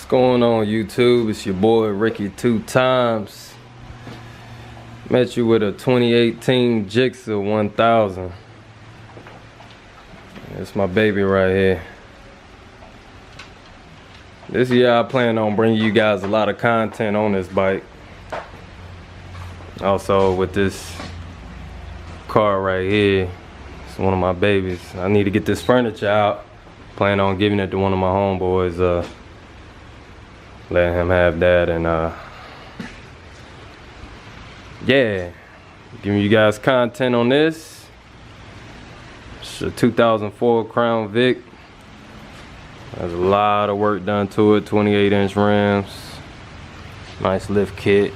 What's going on YouTube? It's your boy Ricky 2Times. Met you with a 2018 GSXR 1000. It's my baby right here. This year I plan on bringing you guys a lot of content on this bike. Also with this car right here, it's one of my babies. I need to get this furniture out. Plan on giving it to one of my homeboys. Letting him have that, and yeah, giving you guys content on this. It's a 2004 Crown Vic. There's a lot of work done to it. 28-inch rims, nice lift kit.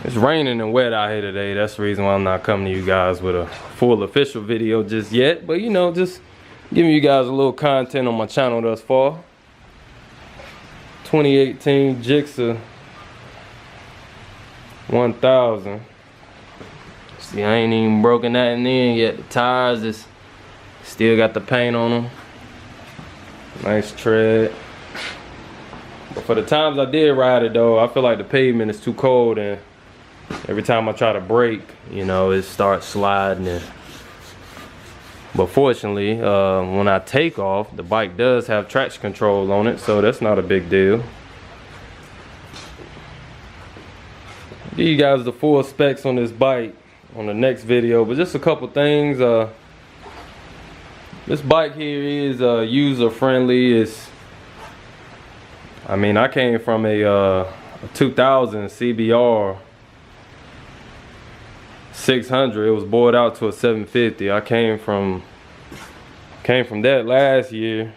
It's raining and wet out here today. That's the reason why I'm not coming to you guys with a full official video just yet, but you know, just giving you guys a little content on my channel thus far. 2018 GSXR 1000. See, I ain't even broken nothing in yet. The tires is still got the paint on them. Nice tread. But for the times I did ride it though, I feel like the pavement is too cold, and every time I try to brake, you know, it starts sliding. And but fortunately, when I take off, the bike does have traction control on it, so that's not a big deal. Give you guys the full specs on this bike on the next video, but just a couple things. This bike here is user friendly. I mean, I came from a 2000 CBR 600. It was bored out to a 750. I came from that last year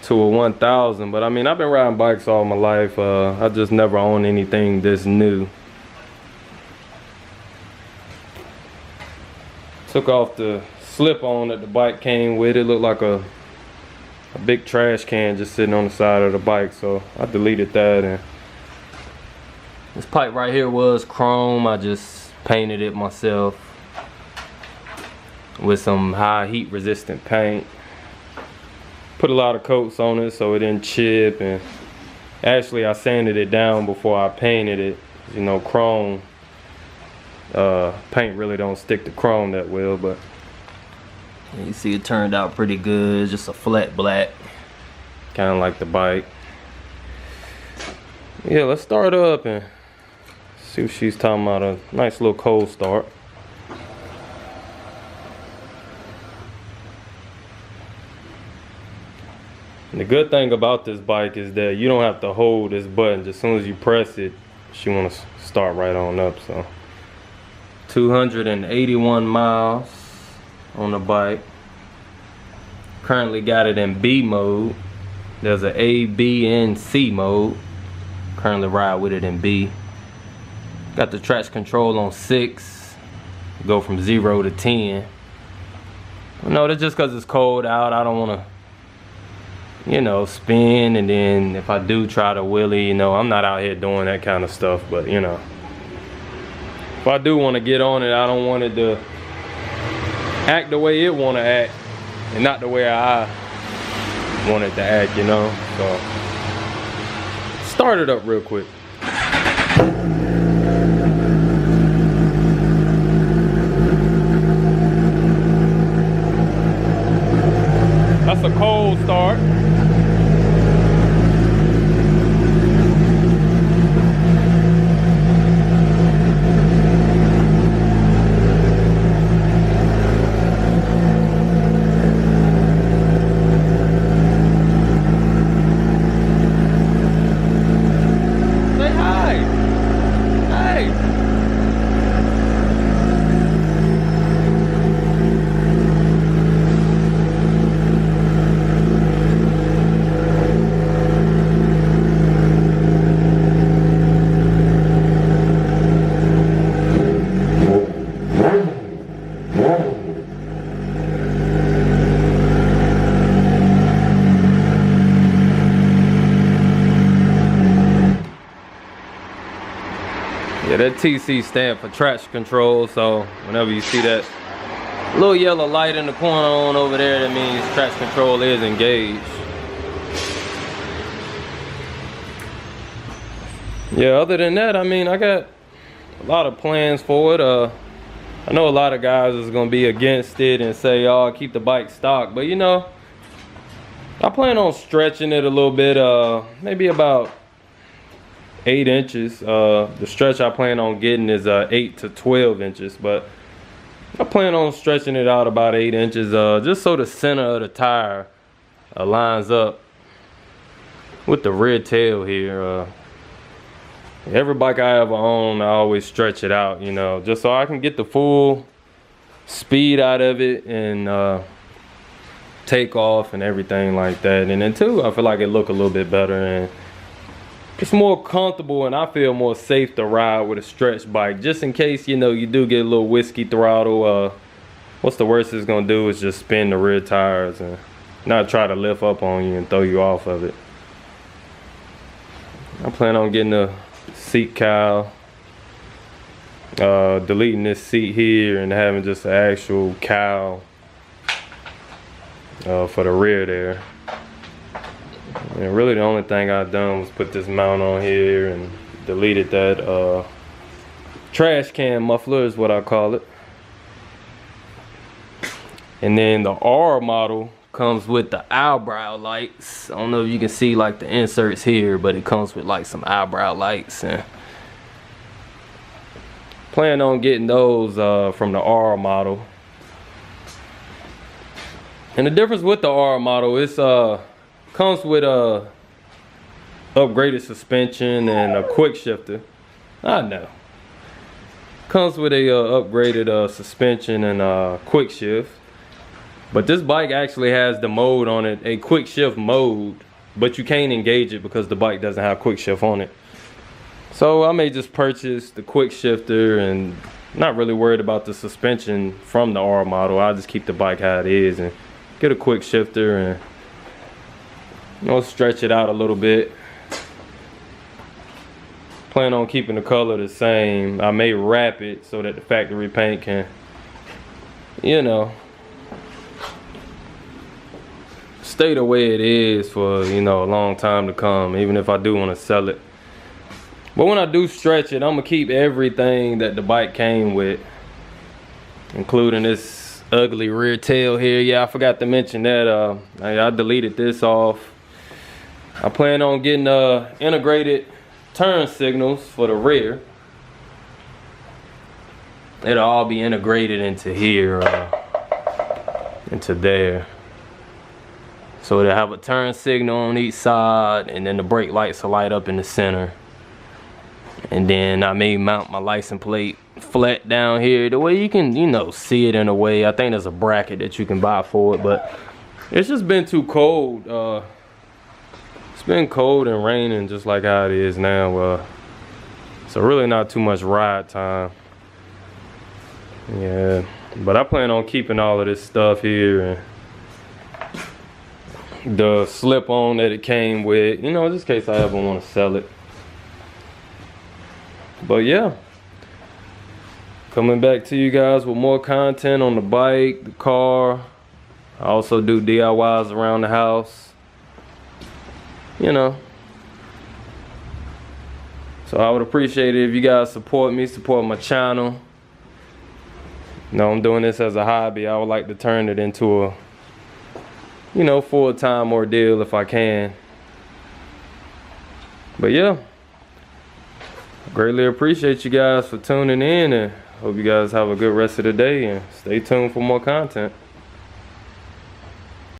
to a 1000. But I mean, I've been riding bikes all my life. I just never owned anything this new. Took off the slip-on that the bike came with. It looked like a big trash can just sitting on the side of the bike, so I deleted that. And this pipe right here was chrome. I just painted it myself with some high heat resistant paint. Put a lot of coats on it so it didn't chip, and actually I sanded it down before I painted it. You know, chrome paint really don't stick to chrome that well, but you see it turned out pretty good. Just a flat black, kind of like the bike. Yeah, let's start up and see what she's talking about. A nice little cold start. And the good thing about this bike is that you don't have to hold this button. Just as soon as you press it, she want to start right on up. So 281 miles on the bike. Currently got it in B mode. There's an A, B, and C mode. Currently ride with it in B. Got the traction control on 6. Go from 0 to 10. No, that's just because it's cold out. I don't want to, you know, spin, and then if I do try to wheelie, you know, I'm not out here doing that kind of stuff. But you know, if I do want to get on it, I don't want it to act the way it want to act and not the way I want it to act, you know. So start it up real quick. That's a cold start. Yeah, that TC stand for traction control, so whenever you see that little yellow light in the corner on over there, that means traction control is engaged. Yeah, other than that, I mean, I got a lot of plans for it. I know a lot of guys is gonna be against it and say, oh, keep the bike stock, but you know, I plan on stretching it a little bit, maybe about 8 inches. The stretch I plan on getting is 8 to 12 inches, but I plan on stretching it out about 8 inches, just so the center of the tire lines up with the rear tail here. Every bike I ever own, I always stretch it out, you know, just so I can get the full speed out of it and take off and everything like that. And then too, I feel like it look a little bit better and it's more comfortable, and I feel more safe to ride with a stretch bike, just in case, you know, you do get a little whiskey throttle. What's the worst it's gonna do is just spin the rear tires and not try to lift up on you and throw you off of it. I plan on getting a seat cowl, deleting this seat here and having just an actual cowl for the rear there. And really the only thing I've done was put this mount on here and deleted that trash can muffler is what I call it. And then the R model comes with the eyebrow lights. I don't know if you can see like the inserts here, but it comes with like some eyebrow lights, and plan on getting those from the R model. And the difference with the R model is comes with upgraded suspension and a quick shifter. I know. Comes with a upgraded suspension and quick shift. But this bike actually has the mode on it, a quick shift mode, but you can't engage it because the bike doesn't have quick shift on it. So I may just purchase the quick shifter and not really worried about the suspension from the R model. I'll just keep the bike how it is and get a quick shifter and, you know, stretch it out a little bit. Plan on keeping the color the same. I may wrap it so that the factory paint can, you know, stay the way it is for, you know, a long time to come, even if I do want to sell it. But when I do stretch it, I'm gonna keep everything that the bike came with, including this ugly rear tail here. Yeah, I forgot to mention that. I deleted this off. I plan on getting integrated turn signals for the rear. It'll all be integrated into here, into there. So it'll have a turn signal on each side, and then the brake lights will light up in the center. And then I may mount my license plate flat down here, the way you can, you know, see it in a way. I think there's a bracket that you can buy for it, but it's just been too cold. It's been cold and raining just like how it is now. So really not too much ride time. Yeah, but I plan on keeping all of this stuff here and the slip-on that it came with, you know, just in case I ever want to sell it. But yeah, coming back to you guys with more content on the bike, the car. I also do DIYs around the house, you know. So I would appreciate it if you guys support me, support my channel. You know, I'm doing this as a hobby. I would like to turn it into a, you know, full-time ordeal if I can. But yeah, greatly appreciate you guys for tuning in, and hope you guys have a good rest of the day and stay tuned for more content.